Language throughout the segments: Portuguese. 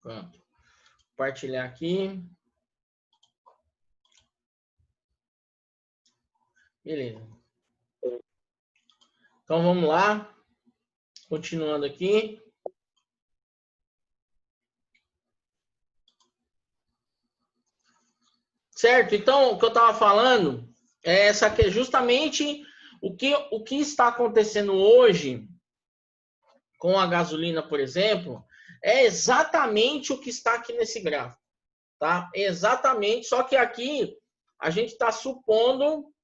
Pronto. Compartilhar aqui. Beleza. Então, vamos lá. Continuando aqui. Certo? Então, o que eu estava falando é essa aqui, justamente o que está acontecendo hoje com a gasolina, por exemplo, é exatamente o que está aqui nesse gráfico, tá? Exatamente, só que aqui a gente está supondo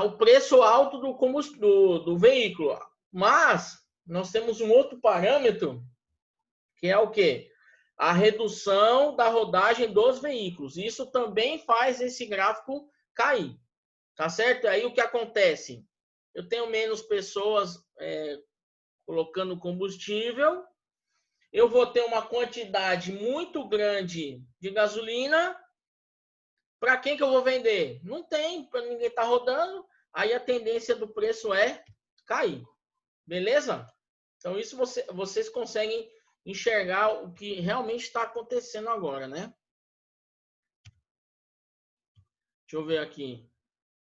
o preço alto do veículo, mas nós temos um outro parâmetro, que é o quê? A redução da rodagem dos veículos. Isso também faz esse gráfico cair, tá certo? Aí o que acontece? Eu tenho menos pessoas colocando combustível, eu vou ter uma quantidade muito grande de gasolina. Para quem que eu vou vender? Não tem, para ninguém tá rodando. Aí a tendência do preço é cair. Beleza? Então isso vocês conseguem enxergar o que realmente está acontecendo agora, né? Deixa eu ver aqui.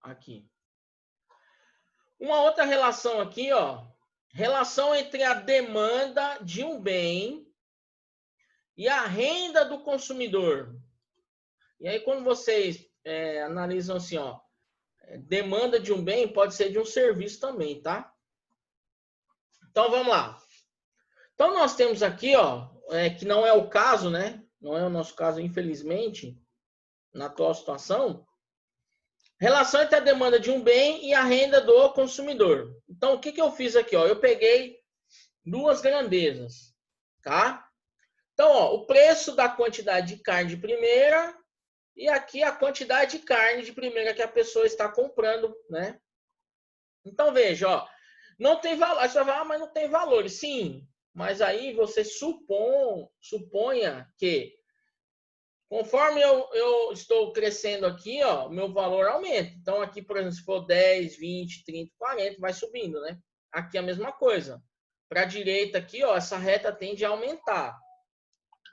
Aqui. Uma outra relação aqui, ó. Relação entre a demanda de um bem e a renda do consumidor. E aí, quando vocês analisam assim, ó, demanda de um bem pode ser de um serviço também, tá? Então, vamos lá. Então, nós temos aqui, ó, que não é o caso, né? Não é o nosso caso, infelizmente, na atual situação. Relação entre a demanda de um bem e a renda do consumidor. Então, o que que eu fiz aqui, ó? Eu peguei duas grandezas, tá? Então, ó, o preço da quantidade de carne de primeira e aqui a quantidade de carne de primeira que a pessoa está comprando, né? Então, veja, ó, não tem valor. Aí você vai falar, mas não tem valor. Sim, mas aí você suponha que conforme eu estou crescendo aqui, ó, meu valor aumenta. Então, aqui, por exemplo, se for 10, 20, 30, 40, vai subindo, né? Aqui a mesma coisa. Para a direita aqui, ó, essa reta tende a aumentar.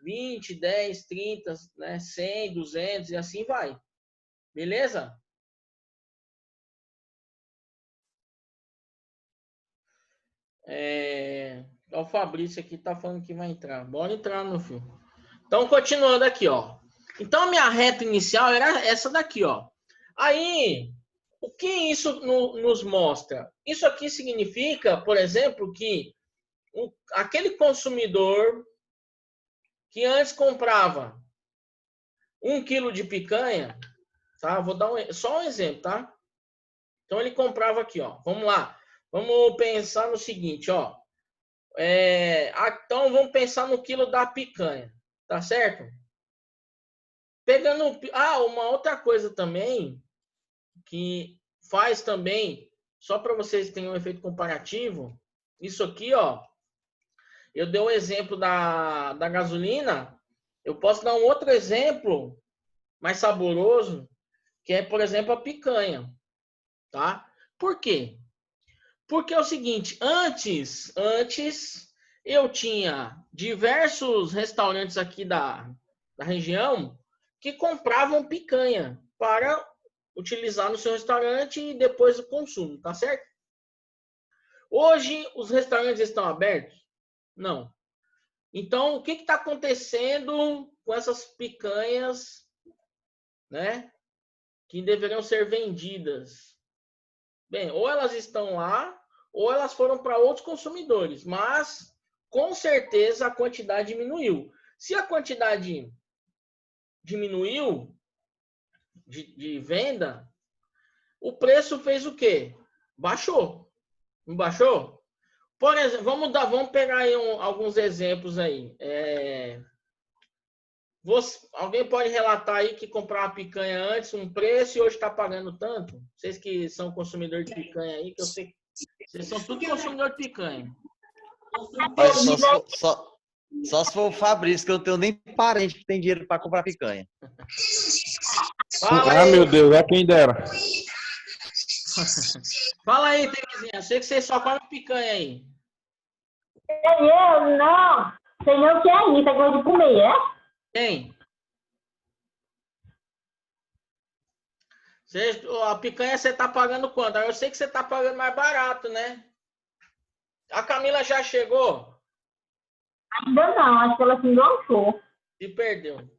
20, 10, 30, né? 100, 200 e assim vai. Beleza? O Fabrício aqui tá falando que vai entrar. Bora entrar, meu filho. Então, continuando aqui, ó. Então, a minha reta inicial era essa daqui, ó. Aí, o que isso nos mostra? Isso aqui significa, por exemplo, que aquele consumidor que antes comprava 1 quilo de picanha, tá? Vou dar só um exemplo, tá? Então, ele comprava aqui, ó. Vamos lá. Vamos pensar no seguinte, ó. Então, vamos pensar no quilo da picanha, tá certo? Pegando... uma outra coisa também, que faz também, só para vocês terem um efeito comparativo, isso aqui, ó, eu dei um exemplo da gasolina, eu posso dar um outro exemplo mais saboroso, que é, por exemplo, a picanha, tá? Por quê? Porque é o seguinte, antes eu tinha diversos restaurantes aqui da região que compravam picanha para utilizar no seu restaurante e depois o consumo, tá certo? Hoje os restaurantes estão abertos? Não. Então, o que está acontecendo com essas picanhas, né, que deveriam ser vendidas? Bem, ou elas estão lá, ou elas foram para outros consumidores, mas com certeza a quantidade diminuiu. Se a quantidade diminuiu de venda, o preço fez o quê? Baixou. Não baixou? Por exemplo, vamos pegar aí alguns exemplos aí. Alguém pode relatar aí que comprava picanha antes um preço e hoje está pagando tanto? Vocês que são consumidores de picanha aí, que eu sei que vocês são tudo consumidor de picanha. Mas só se for o Fabrício, que eu não tenho nem parente que tem dinheiro para comprar picanha. Fala aí. Meu Deus, é quem dera. Fala aí, Terezinha. Eu sei que vocês só comem picanha aí. Eu não. Sei nem o que é isso, é coisa de comer, é? Quem? A picanha você tá pagando quanto? Eu sei que você tá pagando mais barato, né? A Camila já chegou? Ainda não, acho que ela se enganchou. Se perdeu.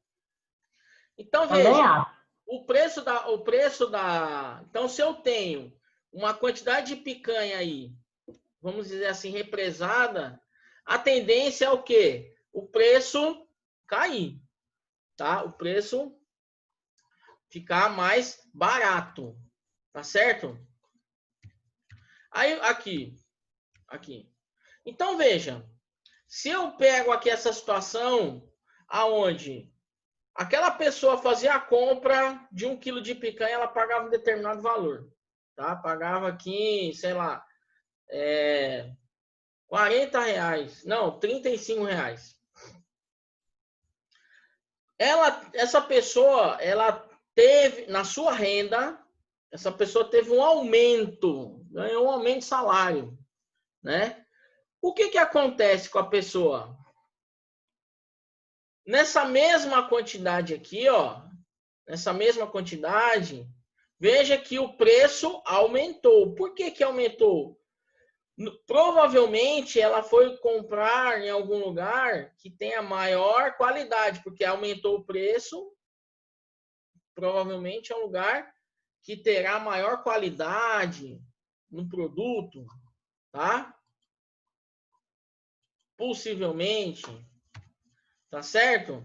Então, Também veja, acho. o preço da... Então, se eu tenho uma quantidade de picanha aí, vamos dizer assim, represada, a tendência é o quê? O preço cair, tá? O preço ficar mais barato, tá certo? Aí, aqui. Então, veja, se eu pego aqui essa situação aonde aquela pessoa fazia a compra de 1 quilo de picanha, ela pagava um determinado valor, tá? Pagava aqui, sei lá, R$40, não, R$35. Essa pessoa, ela teve, na sua renda, essa pessoa teve um aumento, ganhou um aumento de salário, né? O que acontece com a pessoa? Nessa mesma quantidade aqui, ó, nessa mesma quantidade, veja que o preço aumentou. Por que aumentou? Provavelmente ela foi comprar em algum lugar que tenha maior qualidade, porque aumentou o preço. Provavelmente é um lugar que terá maior qualidade no produto, tá? Possivelmente, tá certo?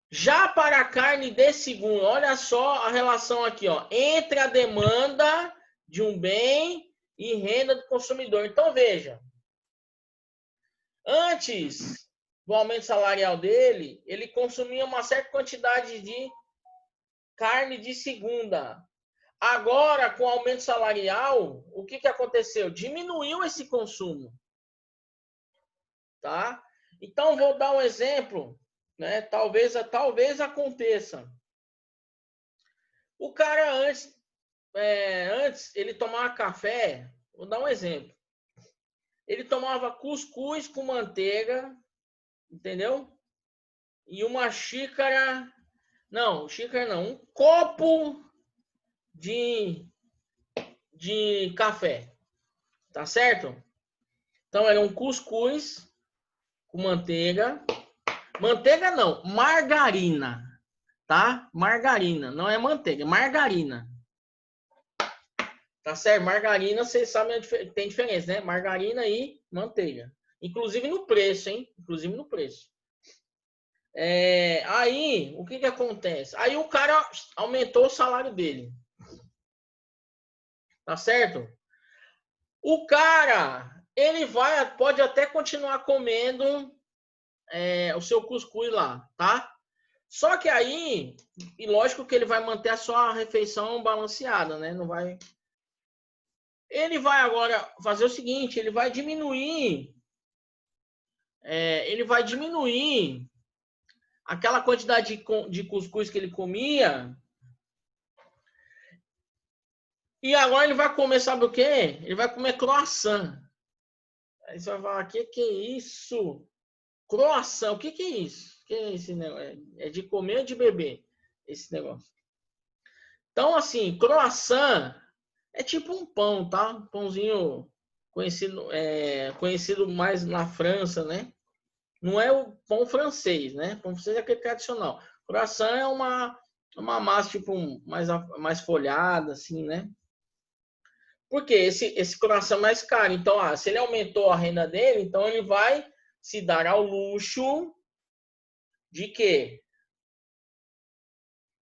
Já para a carne de segundo, olha só a relação aqui, ó, entre a demanda de um bem e renda do consumidor. Então, veja, antes do aumento salarial dele, ele consumia uma certa quantidade de carne de segunda. Agora, com o aumento salarial, o que aconteceu? Diminuiu esse consumo, tá? Então, vou dar um exemplo, né? Talvez aconteça. O cara antes ele tomava café, vou dar um exemplo. Ele tomava cuscuz com manteiga, entendeu? E uma xícara, não, um copo de café, tá certo? Então era um cuscuz com manteiga, não, margarina, tá? Margarina, não é manteiga, é margarina. Tá certo? Margarina, vocês sabem que tem diferença, né? Margarina e manteiga. Inclusive no preço, hein? Inclusive no preço. Aí, o que acontece? Aí o cara aumentou o salário dele. Tá certo? O cara, ele pode até continuar comendo o seu cuscuz lá, tá? Só que aí, e lógico que ele vai manter a sua refeição balanceada, né? Não vai... Ele vai agora fazer o seguinte, ele vai diminuir aquela quantidade de cuscuz que ele comia. E agora ele vai comer, sabe o quê? Ele vai comer croissant. Aí você vai falar, que é isso? Croissant, o que é isso? Que é esse negócio? É de comer ou de beber esse negócio? Então, assim, croissant é tipo um pão, tá? Um pãozinho conhecido mais na França, né? Não é o pão francês, né? Pão francês é aquele tradicional. Croissant é uma massa tipo mais folhada, assim, né? Porque esse croissant é mais caro. Então, se ele aumentou a renda dele, então ele vai se dar ao luxo de quê?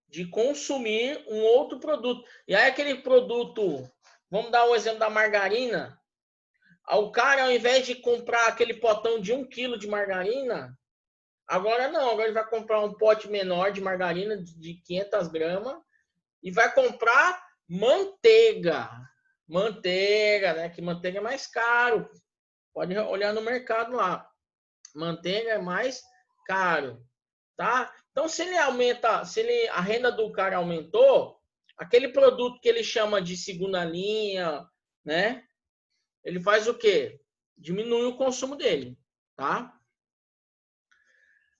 De consumir um outro produto. E aí aquele produto, vamos dar o exemplo da margarina. O cara, ao invés de comprar aquele potão de 1 quilo de margarina, agora não, agora ele vai comprar um pote menor de margarina de 500 gramas e vai comprar manteiga. Manteiga, né? Que manteiga é mais caro. Pode olhar no mercado lá. Manteiga é mais caro, tá? Então, se a renda do cara aumentou, aquele produto que ele chama de segunda linha, né? Ele faz o quê? Diminui o consumo dele, tá?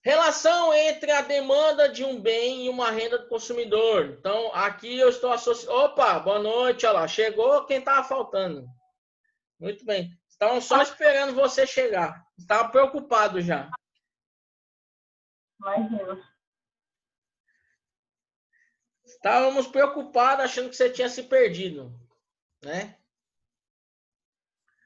Relação entre a demanda de um bem e uma renda do consumidor. Então, aqui eu estou associando... Opa, boa noite, olha lá. Chegou quem estava faltando. Muito bem. Estavam só esperando você chegar. Estava preocupado já. Imagina. Estávamos preocupados achando que você tinha se perdido, né?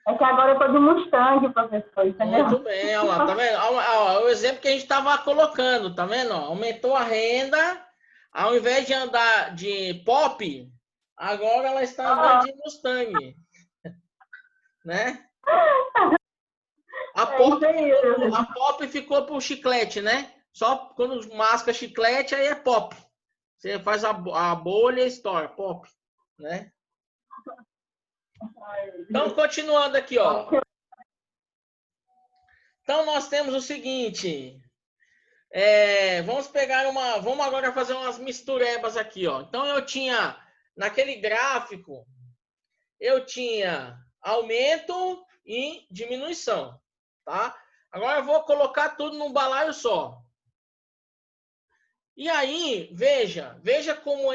É que agora eu tô de Mustang, professor, entendeu? Muito bem, olha lá, tá vendo? Ó, o exemplo que a gente estava colocando, tá vendo? Aumentou a renda, ao invés de andar de Pop, agora ela está andando de Mustang, né? A Pop ficou pro chiclete, né? Só quando masca chiclete, aí é Pop. Você faz a bolha e estoura, Pop, né? Então, continuando aqui, ó. Então, nós temos o seguinte. Vamos agora fazer umas misturebas aqui, ó. Então, eu tinha, naquele gráfico, eu tinha aumento e diminuição, tá? Agora eu vou colocar tudo num balaio só. E aí, veja como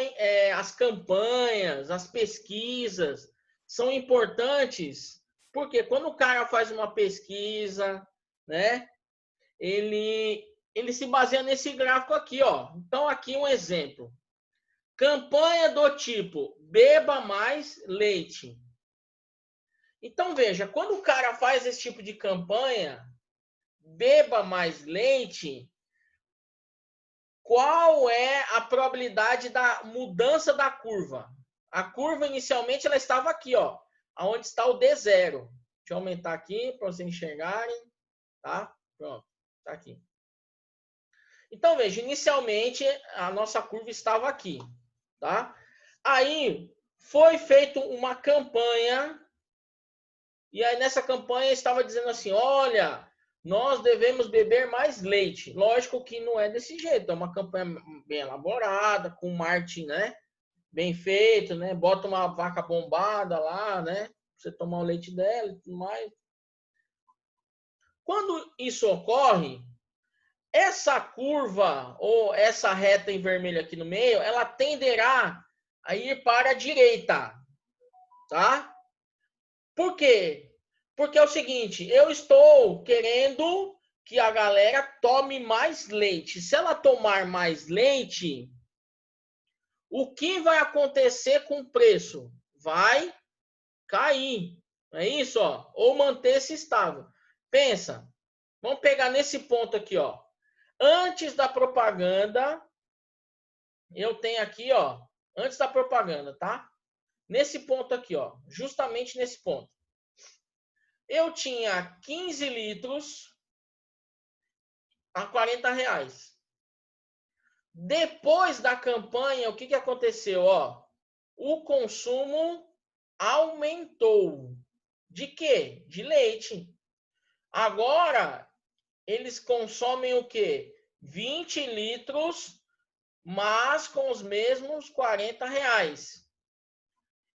as campanhas, as pesquisas são importantes, porque quando o cara faz uma pesquisa, né, ele se baseia nesse gráfico aqui, ó. Então, aqui um exemplo. Campanha do tipo, beba mais leite. Então, veja, quando o cara faz esse tipo de campanha, beba mais leite, qual é a probabilidade da mudança da curva? A curva, inicialmente, ela estava aqui, ó, onde está o D0. Deixa eu aumentar aqui para vocês enxergarem, tá? Pronto, tá aqui. Então, veja, inicialmente, a nossa curva estava aqui, tá? Aí, foi feita uma campanha, e aí nessa campanha estava dizendo assim, olha, nós devemos beber mais leite. Lógico que não é desse jeito, é uma campanha bem elaborada, com marketing, né, bem feito, né? Bota uma vaca bombada lá, né? Pra você tomar o leite dela e tudo mais. Quando isso ocorre, essa curva ou essa reta em vermelho aqui no meio, ela tenderá a ir para a direita, tá? Por quê? Porque é o seguinte, eu estou querendo que a galera tome mais leite. Se ela tomar mais leite, o que vai acontecer com o preço? Vai cair. Não é isso, ó? Ou manter-se estável. Pensa. Vamos pegar nesse ponto aqui, ó. Antes da propaganda, eu tenho aqui, ó, antes da propaganda, tá? Nesse ponto aqui, ó, justamente nesse ponto. Eu tinha 15 litros a R$40. Depois da campanha, o que aconteceu? Ó, o consumo aumentou. De quê? De leite. Agora, eles consomem o quê? 20 litros, mas com os mesmos R$40.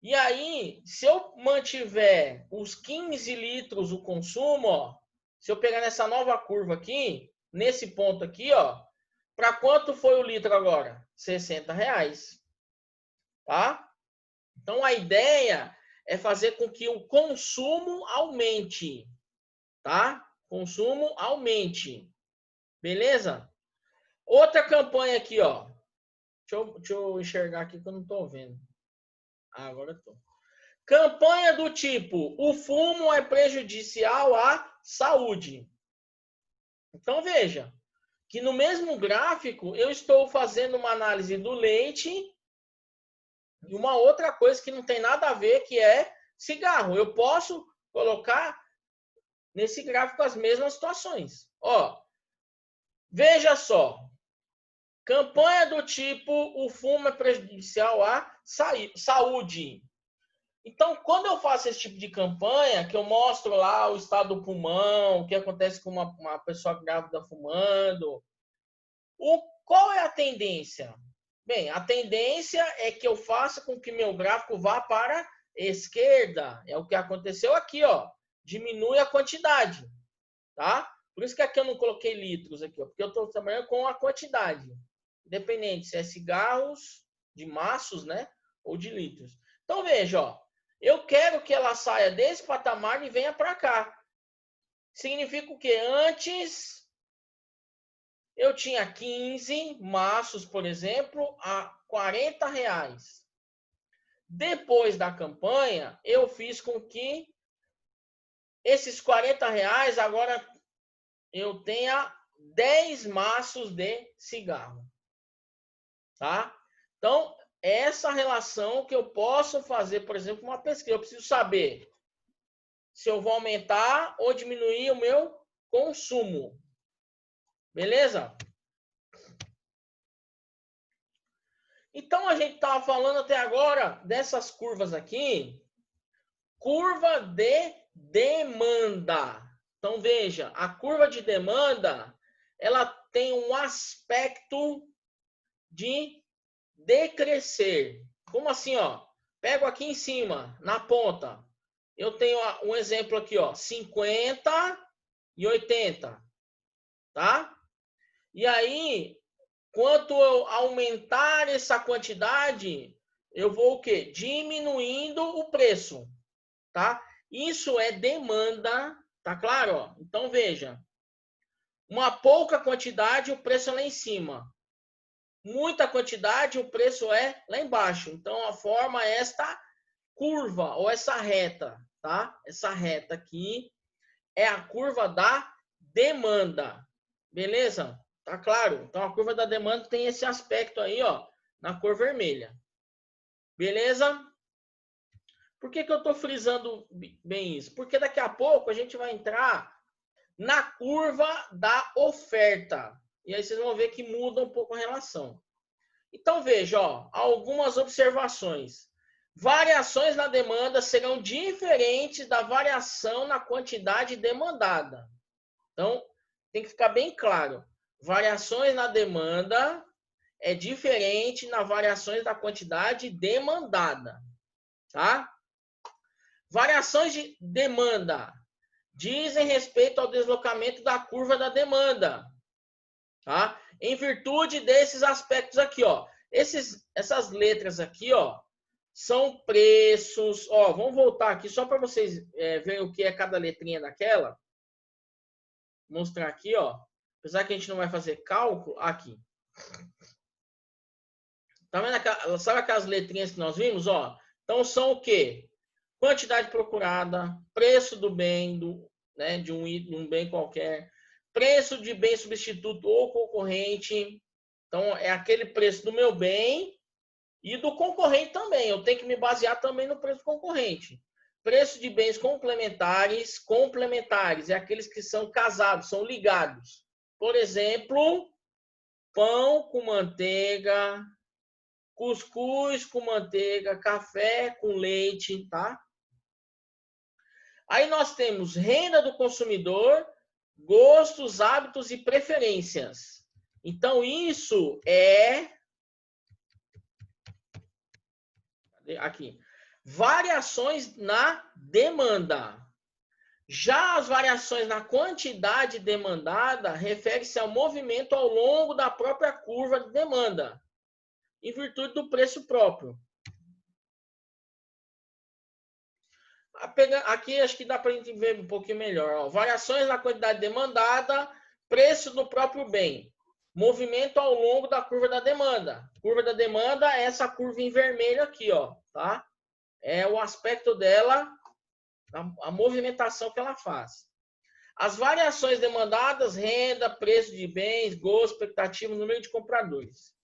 E aí, se eu mantiver os 15 litros o consumo, ó, se eu pegar nessa nova curva aqui, nesse ponto aqui, ó, para quanto foi o litro agora? R$60. Tá? Então, a ideia é fazer com que o consumo aumente. Tá? Consumo aumente. Beleza? Outra campanha aqui, ó. Deixa eu enxergar aqui que eu não estou vendo. Ah, agora estou. Campanha do tipo, o fumo é prejudicial à saúde. Então, veja, que no mesmo gráfico eu estou fazendo uma análise do leite e uma outra coisa que não tem nada a ver, que é cigarro. Eu posso colocar nesse gráfico as mesmas situações. Ó, veja só. Campanha do tipo, o fumo é prejudicial à saúde. Então, quando eu faço esse tipo de campanha, que eu mostro lá o estado do pulmão, o que acontece com uma pessoa grávida fumando, qual é a tendência? Bem, a tendência é que eu faça com que meu gráfico vá para a esquerda. É o que aconteceu aqui, ó. Diminui a quantidade, tá? Por isso que aqui eu não coloquei litros aqui, ó, porque eu estou trabalhando com a quantidade, independente se é cigarros de maços, né, ou de litros. Então veja, ó, eu quero que ela saia desse patamar e venha para cá. Significa o quê? Antes eu tinha 15 maços, por exemplo, a R$ 40. Depois da campanha, eu fiz com que esses R$ 40 agora eu tenha 10 maços de cigarro. Tá? Então, essa relação que eu posso fazer, por exemplo, uma pesquisa. Eu preciso saber se eu vou aumentar ou diminuir o meu consumo. Beleza? Então, a gente estava falando até agora dessas curvas aqui. Curva de demanda. Então, veja, a curva de demanda, ela tem um aspecto de decrescer. Como assim, ó? Pego aqui em cima, na ponta. Eu tenho um exemplo aqui, ó, 50 e 80, tá? E aí, quanto eu aumentar essa quantidade, eu vou o quê? Diminuindo o preço, tá? Isso é demanda, tá claro? Ó? Então, veja. Uma pouca quantidade, o preço é lá em cima. Muita quantidade, o preço é lá embaixo. Então, a forma é esta curva, ou essa reta, tá? Essa reta aqui é a curva da demanda. Beleza? Tá claro? Então, a curva da demanda tem esse aspecto aí, ó, na cor vermelha. Beleza? Por que eu estou frisando bem isso? Porque daqui a pouco a gente vai entrar na curva da oferta. E aí vocês vão ver que muda um pouco a relação. Então, veja, ó, algumas observações. Variações na demanda serão diferentes da variação na quantidade demandada. Então, tem que ficar bem claro. Variações na demanda é diferente nas variações da quantidade demandada. Tá? Variações de demanda dizem respeito ao deslocamento da curva da demanda. Tá? Em virtude desses aspectos aqui, ó. Essas letras aqui, ó, são preços. Ó, vamos voltar aqui só para vocês verem o que é cada letrinha daquela. Vou mostrar aqui, ó. Apesar que a gente não vai fazer cálculo, aqui. Tá vendo? Sabe aquelas letrinhas que nós vimos, ó? Então são o quê? Quantidade procurada, preço do bem, né, de um bem qualquer, preço de bem substituto ou concorrente. Então, é aquele preço do meu bem e do concorrente também. Eu tenho que me basear também no preço do concorrente. Preço de bens complementares. Complementares é aqueles que são casados, são ligados. Por exemplo, pão com manteiga, cuscuz com manteiga, café com leite, tá? Aí nós temos renda do consumidor, gostos, hábitos e preferências. Então, isso é... Aqui. Variações na demanda. Já as variações na quantidade demandada refere-se ao movimento ao longo da própria curva de demanda, em virtude do preço próprio. Aqui acho que dá para a gente ver um pouquinho melhor. Ó. Variações na quantidade demandada, preço do próprio bem. Movimento ao longo da curva da demanda. Curva da demanda é essa curva em vermelho aqui, ó, tá? É o aspecto dela, a movimentação que ela faz. As variações demandadas, renda, preço de bens, gosto, expectativa, número de compradores.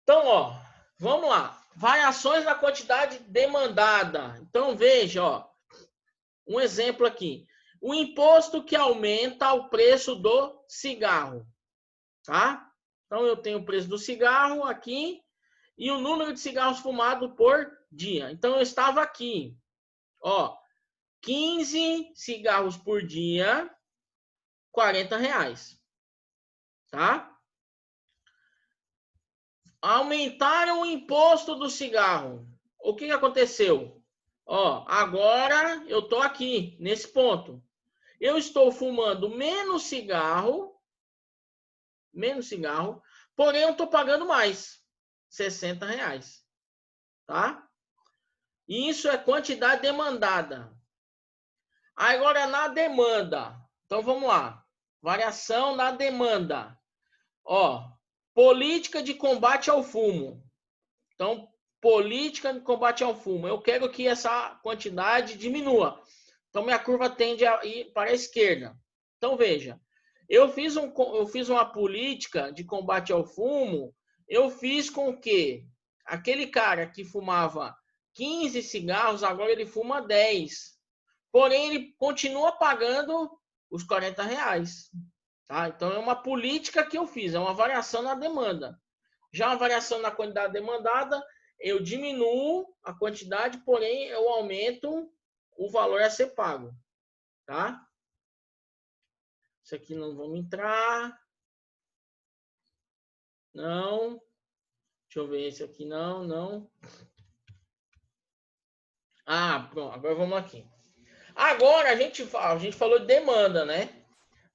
Então, ó, vamos lá. Variações na quantidade demandada. Então, veja, ó, um exemplo aqui. O imposto que aumenta o preço do cigarro, tá? Então, eu tenho o preço do cigarro aqui e o número de cigarros fumados por dia. Então, eu estava aqui, ó, 15 cigarros por dia, R$40, tá? Aumentaram o imposto do cigarro. O que aconteceu? Ó, agora eu tô aqui, nesse ponto. eu estou fumando menos cigarro, porém eu estou pagando mais, R$60, tá? Isso é quantidade demandada. Agora, na demanda, então vamos lá, variação na demanda. Ó, política de combate ao fumo. Então, política de combate ao fumo. Eu quero que essa quantidade diminua. Então, minha curva tende a ir para a esquerda. Então, veja, eu fiz uma política de combate ao fumo, eu fiz com que aquele cara que fumava 15 cigarros, agora ele fuma 10. Porém, ele continua pagando os R$40. Tá? Então, é uma política que eu fiz, é uma variação na demanda. Já uma variação na quantidade demandada, eu diminuo a quantidade, porém, eu aumento o valor a ser pago. Tá? Isso aqui não vamos entrar. Não. Deixa eu ver esse aqui. Não. Ah, pronto. Agora vamos aqui. Agora a gente falou de demanda, né?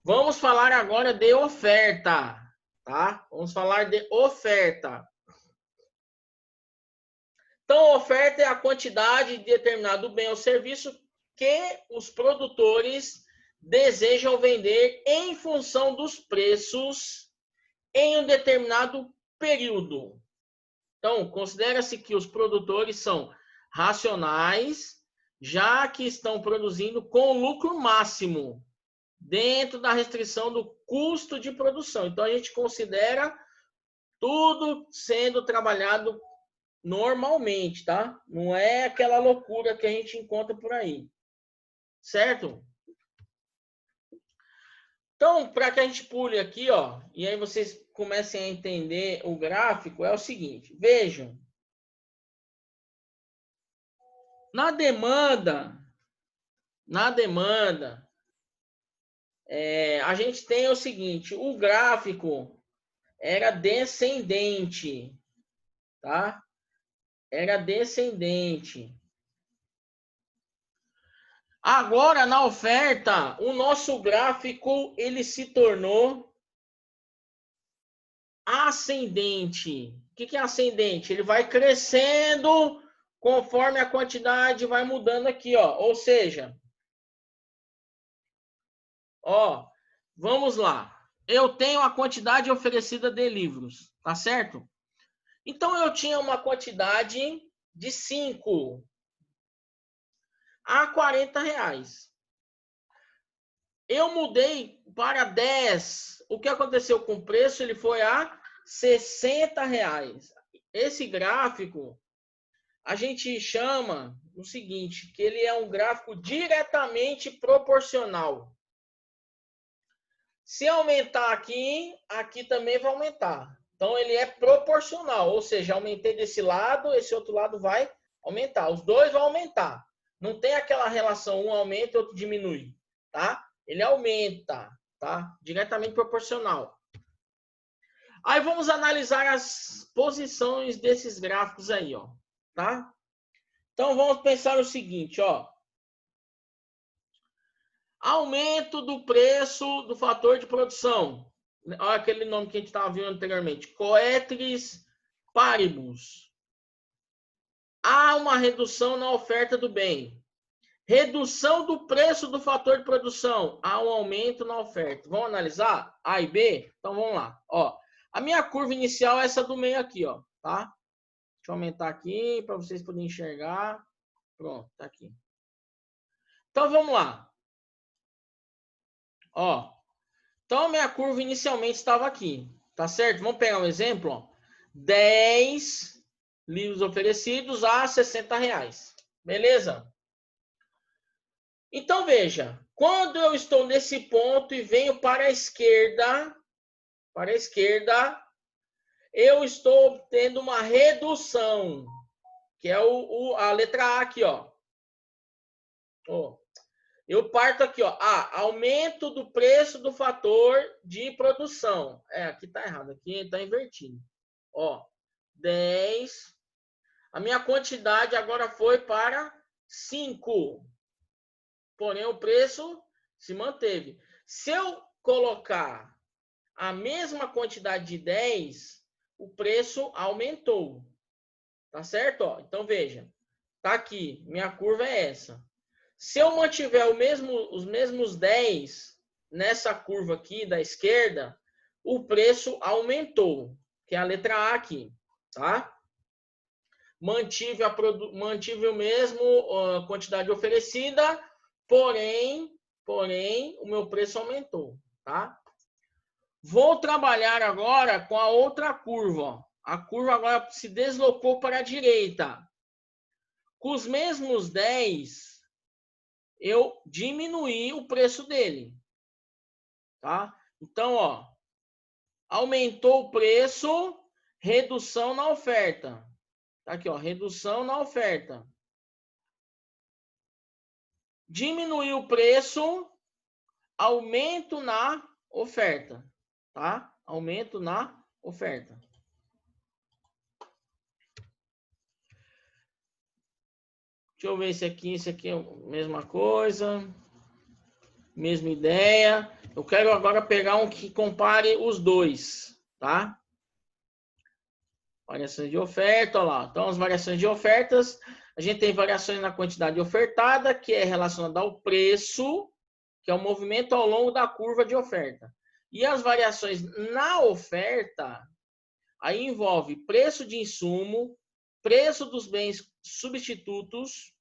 Vamos falar agora de oferta, tá? Vamos falar de oferta. Então, oferta é a quantidade de determinado bem ou serviço que os produtores desejam vender em função dos preços em um determinado período. Então, considera-se que os produtores são racionais, já que estão produzindo com lucro máximo, dentro da restrição do custo de produção. Então, a gente considera tudo sendo trabalhado normalmente, tá? Não é aquela loucura que a gente encontra por aí. Certo? Então, para que a gente pule aqui, ó, e aí vocês comecem a entender o gráfico, é o seguinte. Vejam. Na demanda, a gente tem o seguinte, o gráfico era descendente, tá? Era descendente. Agora, na oferta, o nosso gráfico, ele se tornou ascendente. O que é ascendente? Ele vai crescendo conforme a quantidade vai mudando aqui, ó. Ou seja, ó, vamos lá. Eu tenho a quantidade oferecida de livros, tá certo? Então, eu tinha uma quantidade de 5 a R$40. Eu mudei para 10. O que aconteceu com o preço? Ele foi a R$60. Esse gráfico, a gente chama o seguinte, que ele é um gráfico diretamente proporcional. Se aumentar aqui, aqui também vai aumentar. Então, ele é proporcional, ou seja, aumentei desse lado, esse outro lado vai aumentar. Os dois vão aumentar. Não tem aquela relação, um aumenta e outro diminui, tá? Ele aumenta, tá? Diretamente proporcional. Aí vamos analisar as posições desses gráficos aí, ó, tá? Então, vamos pensar o seguinte, ó. Aumento do preço do fator de produção. Olha aquele nome que a gente estava vendo anteriormente. Coeteris paribus. Há uma redução na oferta do bem. Redução do preço do fator de produção. Há um aumento na oferta. Vamos analisar? A e B? Então, vamos lá. Ó, a minha curva inicial é essa do meio aqui, ó. Tá? Deixa eu aumentar aqui para vocês poderem enxergar. Pronto, tá aqui. Então, vamos lá. Ó, então, a minha curva inicialmente estava aqui, tá certo? Vamos pegar um exemplo, ó. 10 livros oferecidos a R$60. Beleza? Então, veja. Quando eu estou nesse ponto e venho para a esquerda, eu estou tendo uma redução, que é a letra A aqui, ó. Ó. Eu parto aqui, ó. Aumento do preço do fator de produção. Aqui tá errado. Aqui tá invertido. Ó, 10. A minha quantidade agora foi para 5. Porém, o preço Se manteve. Se eu colocar a mesma quantidade de 10, o preço aumentou. Tá certo? Ó, então, veja. Tá aqui. Minha curva é essa. Se eu mantiver os mesmos 10 nessa curva aqui da esquerda, o preço aumentou. Que é a letra A aqui. Tá? Mantive o mesmo quantidade oferecida, porém, o meu preço aumentou, tá? Vou trabalhar agora com a outra curva, ó. A curva agora se deslocou para a direita. Com os mesmos 10, eu diminuí o preço dele, tá? Então, ó, aumentou o preço, redução na oferta. Tá aqui, ó, redução na oferta. Diminuiu o preço, aumento na oferta, tá? Aumento na oferta. Deixa eu ver esse aqui é a mesma coisa, mesma ideia. Eu quero agora pegar um que compare os dois, tá? Variações de oferta, olha lá. Então, as variações de ofertas, a gente tem variações na quantidade ofertada, que é relacionada ao preço, que é o movimento ao longo da curva de oferta. E as variações na oferta, aí envolve preço de insumo, preço dos bens substitutos,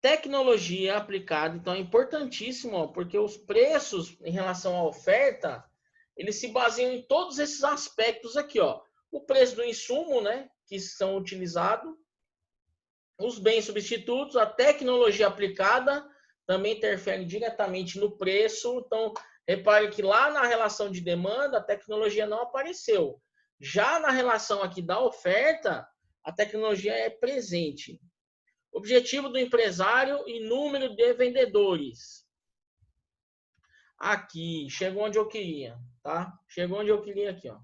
tecnologia aplicada. Então, é importantíssimo, porque os preços em relação à oferta, eles se baseiam em todos esses aspectos aqui, ó. O preço do insumo, né, que são utilizados, os bens substitutos, a tecnologia aplicada, também interfere diretamente no preço. Então, repare que lá na relação de demanda, a tecnologia não apareceu. Já na relação aqui da oferta, a tecnologia é presente. Objetivo do empresário e número de vendedores. Aqui, chegou onde eu queria, tá? Chegou onde eu queria aqui, ó.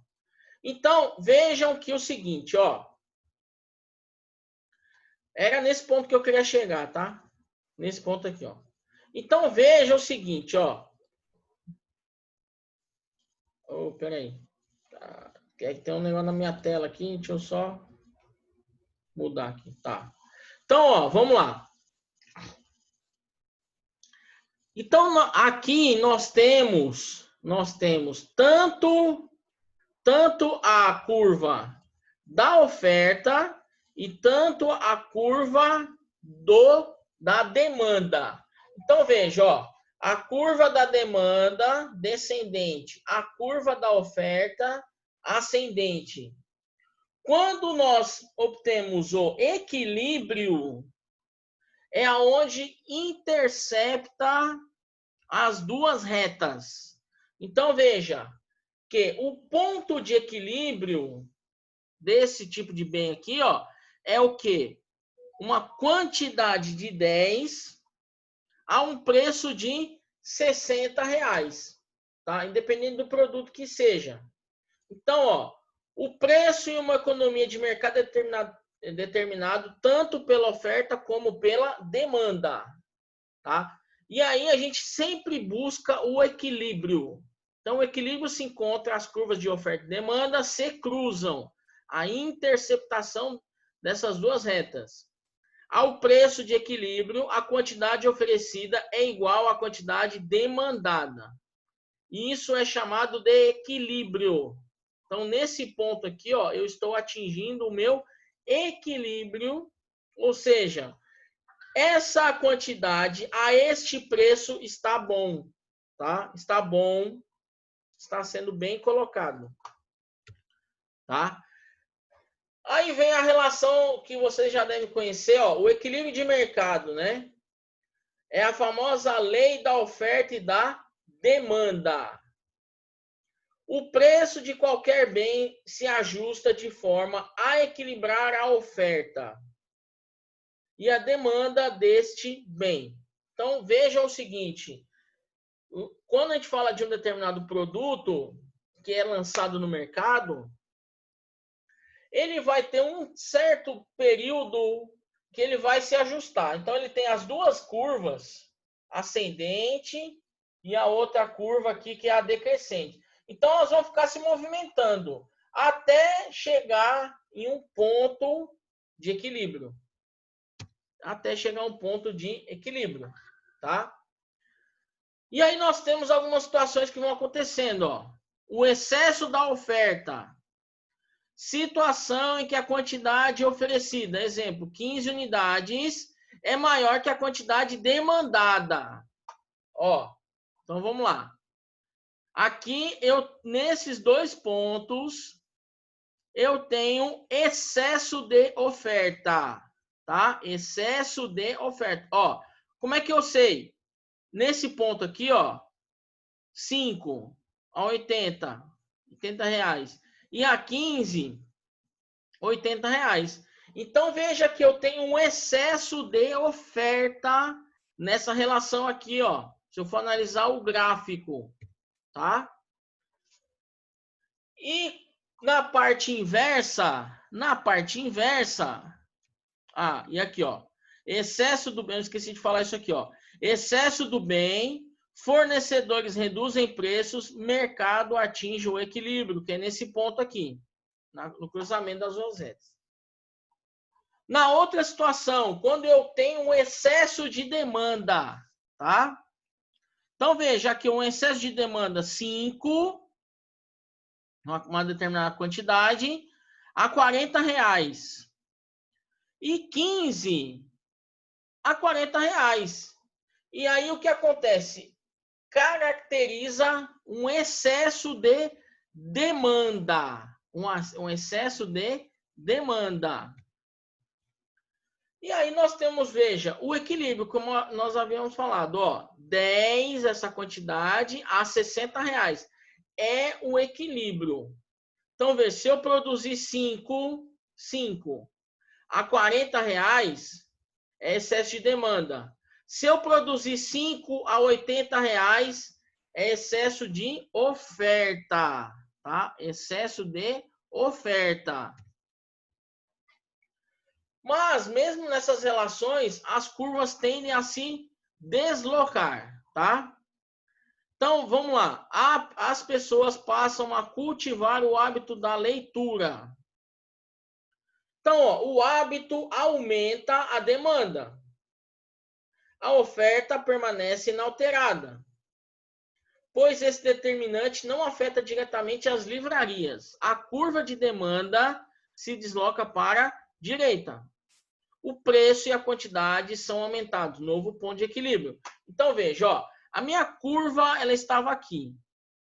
Então, vejam que o seguinte, ó. Era nesse ponto que eu queria chegar, tá? Nesse ponto aqui, ó. Então, veja o seguinte, ó. Oh, peraí. Tá. Tem um negócio na minha tela aqui, deixa eu só mudar aqui, tá? Então, ó, vamos lá. Então, aqui nós temos tanto a curva da oferta e tanto a curva da demanda. Então, veja, ó, a curva da demanda descendente, a curva da oferta ascendente. Quando nós obtemos o equilíbrio, é aonde intercepta as duas retas. Então, veja que o ponto de equilíbrio desse tipo de bem aqui, ó, é o quê? Uma quantidade de 10 a um preço de R$60, tá? Independente do produto que seja. Então, ó, o preço em uma economia de mercado é determinado tanto pela oferta como pela demanda, tá? E aí a gente sempre busca o equilíbrio. Então, o equilíbrio se encontra, as curvas de oferta e demanda se cruzam. A interceptação dessas duas retas. Ao preço de equilíbrio, a quantidade oferecida é igual à quantidade demandada. E isso é chamado de equilíbrio. Então, nesse ponto aqui, ó, eu estou atingindo o meu equilíbrio, ou seja, essa quantidade a este preço está bom, tá? Está bom, está sendo bem colocado, tá? Aí vem a relação que vocês já devem conhecer, ó, o equilíbrio de mercado, né? É a famosa lei da oferta e da demanda. O preço de qualquer bem se ajusta de forma a equilibrar a oferta e a demanda deste bem. Então, veja o seguinte, quando a gente fala de um determinado produto que é lançado no mercado, ele vai ter um certo período que ele vai se ajustar. Então, ele tem as duas curvas, ascendente e a outra curva aqui, que é a decrescente. Então, nós vamos ficar se movimentando até chegar em um ponto de equilíbrio. Até chegar a um ponto de equilíbrio, tá? E aí nós temos algumas situações que vão acontecendo, ó. O excesso da oferta. Situação em que a quantidade oferecida, exemplo, 15 unidades, é maior que a quantidade demandada. Ó, então vamos lá. Aqui, nesses dois pontos, eu tenho excesso de oferta, tá? Excesso de oferta. Ó, como é que eu sei? Nesse ponto aqui, ó, 5 a 80 reais. E a 15, 80 reais. Então, veja que eu tenho um excesso de oferta nessa relação aqui, ó. Se eu for analisar o gráfico, tá? E na parte inversa, e aqui, ó, excesso do bem, eu esqueci de falar isso aqui, ó. Excesso do bem, fornecedores reduzem preços, mercado atinge o equilíbrio, que é nesse ponto aqui, no cruzamento das duas retas. Na outra situação, quando eu tenho um excesso de demanda, tá? Então, veja aqui um excesso de demanda 5, uma determinada quantidade, a 40 reais. E 15 a 40 reais. E aí o que acontece? Caracteriza um excesso de demanda. Um excesso de demanda. E aí nós temos, veja, o equilíbrio, como nós havíamos falado, ó, 10, essa quantidade, a 60 reais. É o equilíbrio. Então, veja, se eu produzir 5 a 40 reais, é excesso de demanda. Se eu produzir 5 a 80 reais, é excesso de oferta, tá? Excesso de oferta. Mas, mesmo nessas relações, as curvas tendem a se deslocar, tá? Então, vamos lá. As pessoas passam a cultivar o hábito da leitura. Então, ó, o hábito aumenta a demanda. A oferta permanece inalterada, pois esse determinante não afeta diretamente as livrarias. A curva de demanda se desloca para a direita. O preço e a quantidade são aumentados, novo ponto de equilíbrio. Então, veja, ó, a minha curva ela estava aqui,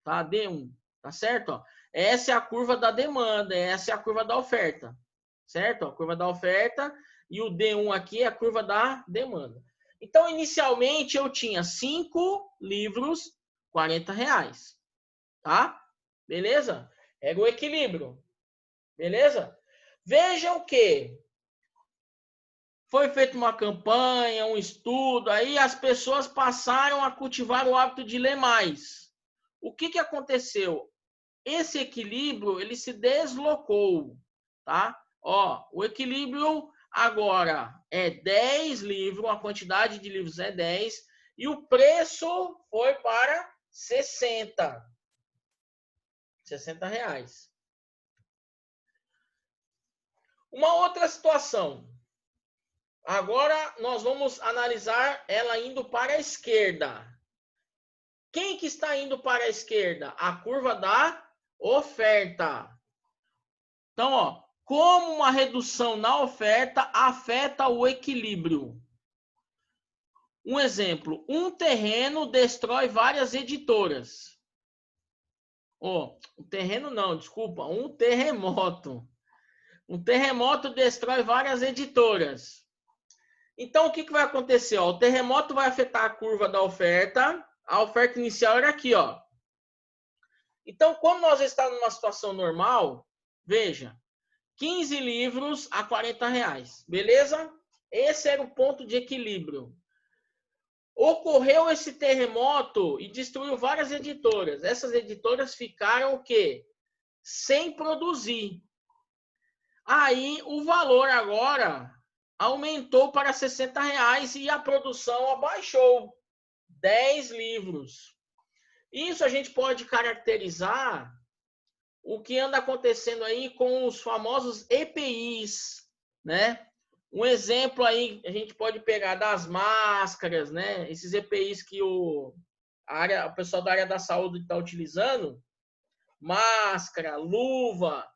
tá? D1, tá certo? Ó, essa é a curva da demanda, essa é a curva da oferta, certo? A curva da oferta e o D1 aqui é a curva da demanda. Então, inicialmente, eu tinha 5 livros, 40 reais, tá? Beleza? Era o equilíbrio, beleza? Vejam que foi feita uma campanha, um estudo, aí as pessoas passaram a cultivar o hábito de ler mais. O que aconteceu? Esse equilíbrio, ele se deslocou, tá? Ó, o equilíbrio agora é 10 livros, a quantidade de livros é 10, e o preço foi para 60 reais. Uma outra situação. Agora nós vamos analisar ela indo para a esquerda. Quem que está indo para a esquerda? A curva da oferta. Então, ó, como uma redução na oferta afeta o equilíbrio. Um exemplo, um terreno destrói várias editoras. Um terreno não, desculpa, um terremoto. Um terremoto destrói várias editoras. Então, o que vai acontecer? Ó, o terremoto vai afetar a curva da oferta. A oferta inicial era aqui, ó. Então, como nós estamos numa situação normal, veja, 15 livros a 40 reais, beleza? Esse era o ponto de equilíbrio. Ocorreu esse terremoto e destruiu várias editoras. Essas editoras ficaram o quê? Sem produzir. Aí, o valor agora aumentou para 60 reais e a produção abaixou. 10 livros. Isso a gente pode caracterizar o que anda acontecendo aí com os famosos EPIs, né? Um exemplo aí a gente pode pegar das máscaras, né? Esses EPIs que o pessoal da área da saúde está utilizando, máscara, luva,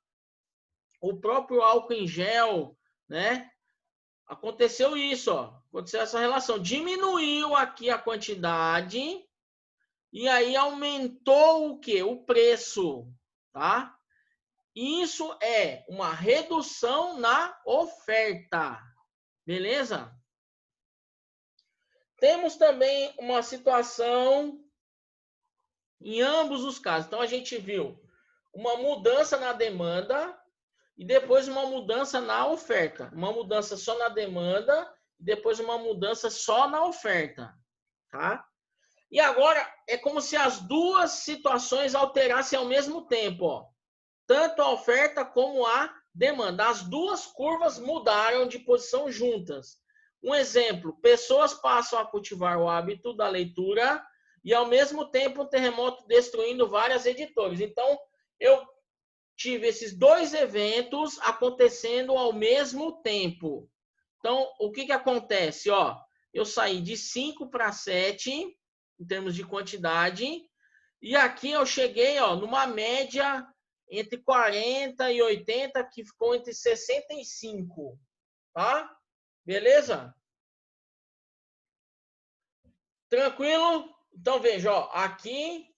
o próprio álcool em gel, né? Aconteceu isso, ó. Aconteceu essa relação. Diminuiu aqui a quantidade e aí aumentou o quê? O preço, tá? Isso é uma redução na oferta. Beleza? Temos também uma situação em ambos os casos. Então, a gente viu uma mudança na demanda e depois uma mudança na oferta. Uma mudança só na demanda e depois uma mudança só na oferta. Tá? E agora, é como se as duas situações alterassem ao mesmo tempo. Ó. Tanto a oferta como a demanda. As duas curvas mudaram de posição juntas. Um exemplo, pessoas passam a cultivar o hábito da leitura e, ao mesmo tempo, um terremoto destruindo várias editoras. Então, eu tive esses dois eventos acontecendo ao mesmo tempo. Então, o que acontece? Ó, eu saí de 5 para 7, em termos de quantidade, e aqui eu cheguei numa média entre 40 e 80, que ficou entre 65, tá? Beleza? Tranquilo? Então, veja, ó, aqui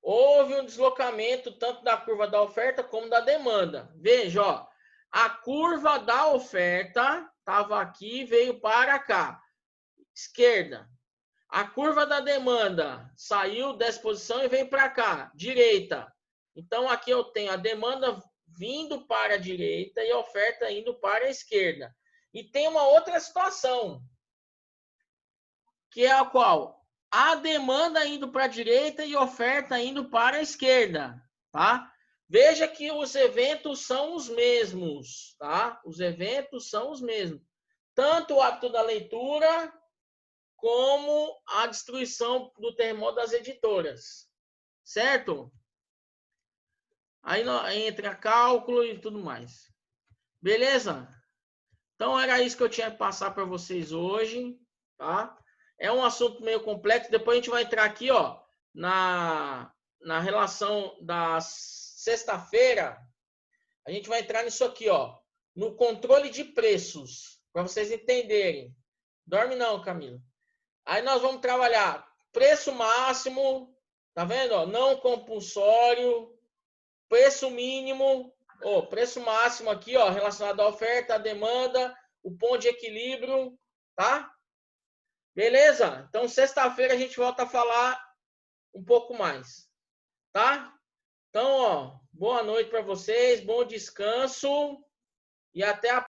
houve um deslocamento tanto da curva da oferta como da demanda. Veja, ó, a curva da oferta estava aqui e veio para cá, esquerda. A curva da demanda saiu dessa posição e veio para cá, direita. Então, aqui eu tenho a demanda vindo para a direita e a oferta indo para a esquerda. E tem uma outra situação, que é a qual? A demanda indo para a direita e a oferta indo para a esquerda, tá? Veja que os eventos são os mesmos, tá? Os eventos são os mesmos. Tanto o hábito da leitura como a destruição do terremoto das editoras, certo? Aí entra cálculo e tudo mais. Beleza? Então, era isso que eu tinha que passar para vocês hoje, tá? É um assunto meio complexo. Depois a gente vai entrar aqui, ó, na relação da sexta-feira. A gente vai entrar nisso aqui, ó, no controle de preços, para vocês entenderem. Dorme não, Camila. Aí nós vamos trabalhar preço máximo, tá vendo? Ó, não compulsório, preço mínimo, preço máximo aqui, ó, relacionado à oferta, à demanda, o ponto de equilíbrio, tá? Beleza? Então, sexta-feira a gente volta a falar um pouco mais, tá? Então, ó, boa noite para vocês, bom descanso e até a